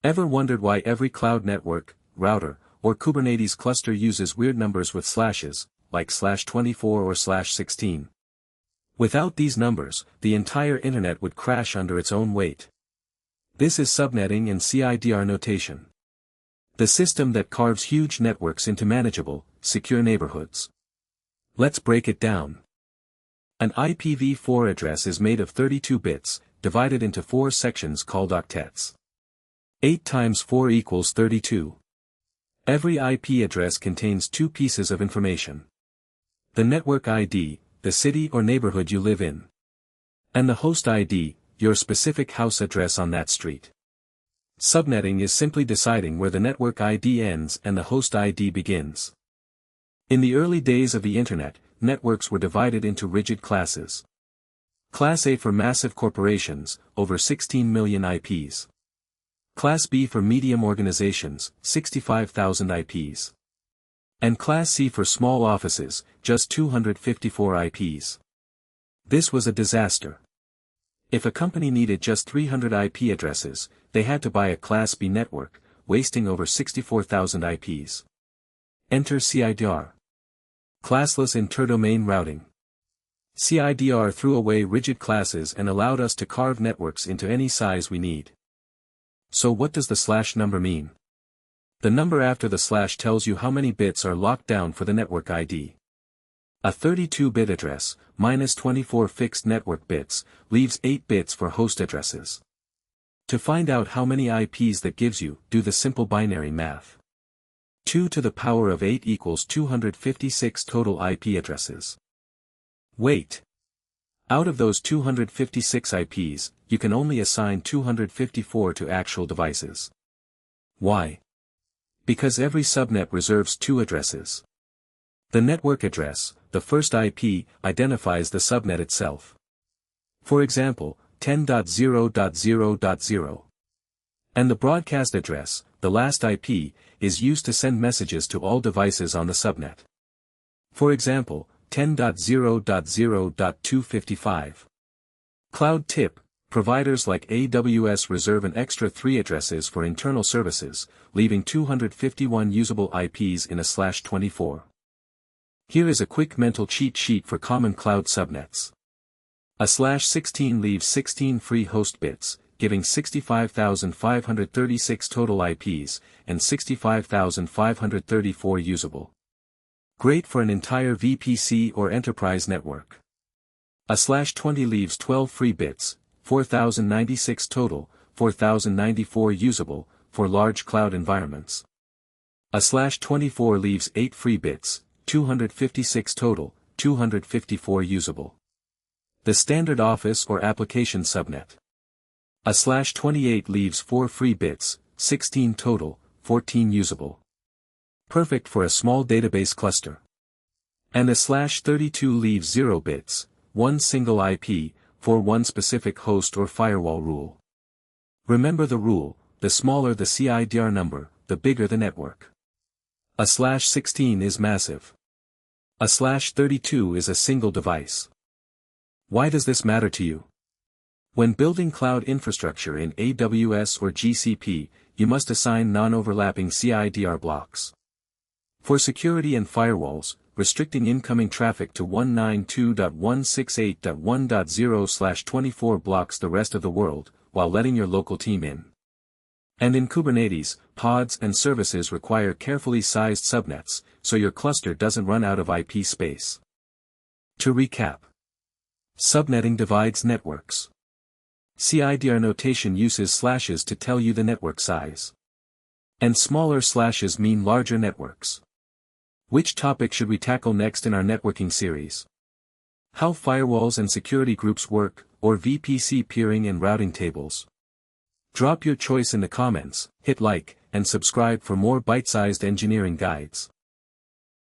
Ever wondered why every cloud network, router, or Kubernetes cluster uses weird numbers with slashes, like /24 or /16? Without these numbers, the entire internet would crash under its own weight. This is subnetting in CIDR notation. The system that carves huge networks into manageable, secure neighborhoods. Let's break it down. An IPv4 address is made of 32 bits, divided into 4 sections called octets. 8 times 4 equals 32. Every IP address contains 2 pieces of information. The network ID, the city or neighborhood you live in. And the host ID, your specific house address on that street. Subnetting is simply deciding where the network ID ends and the host ID begins. In the early days of the internet, networks were divided into rigid classes. Class A for massive corporations, over 16 million IPs. Class B for medium organizations, 65,000 IPs. And Class C for small offices, just 254 IPs. This was a disaster. If a company needed just 300 IP addresses, they had to buy a Class B network, wasting over 64,000 IPs. Enter CIDR. Classless interdomain routing. CIDR threw away rigid classes and allowed us to carve networks into any size we need. So what does the slash number mean? The number after the slash tells you how many bits are locked down for the network ID. A 32-bit address, minus 24 fixed network bits, leaves 8 bits for host addresses. To find out how many IPs that gives you, do the simple binary math. 2 to the power of 8 equals 256 total IP addresses. Wait. Out of those 256 IPs, you can only assign 254 to actual devices. Why? Because every subnet reserves 2 addresses. The network address, the first IP, identifies the subnet itself. For example, 10.0.0.0. And the broadcast address, the last IP, is used to send messages to all devices on the subnet. For example, 10.0.0.255. Cloud tip: providers like AWS reserve an extra 3 addresses for internal services, leaving 251 usable IPs in a /24. Here is a quick mental cheat sheet for common cloud subnets. A /16 leaves 16 free host bits, giving 65,536 total IPs, and 65,534 usable. Great for an entire VPC or enterprise network. A /20 leaves 12 free bits, 4,096 total, 4,094 usable, for large cloud environments. A /24 leaves 8 free bits, 256 total, 254 usable. The standard office or application subnet. A /28 leaves 4 free bits, 16 total, 14 usable. Perfect for a small database cluster. And a /32 leaves 0 bits, 1 single IP, for one specific host or firewall rule. Remember the rule: the smaller the CIDR number, the bigger the network. A /16 is massive. A /32 is a single device. Why does this matter to you? When building cloud infrastructure in AWS or GCP, you must assign non-overlapping CIDR blocks. For security and firewalls, restricting incoming traffic to 192.168.1.0/24 blocks the rest of the world, while letting your local team in. And in Kubernetes, pods and services require carefully sized subnets, so your cluster doesn't run out of IP space. To recap. Subnetting divides networks. CIDR notation uses slashes to tell you the network size. And smaller slashes mean larger networks. Which topic should we tackle next in our networking series? How firewalls and security groups work, or VPC peering and routing tables? Drop your choice in the comments, hit like, and subscribe for more bite-sized engineering guides.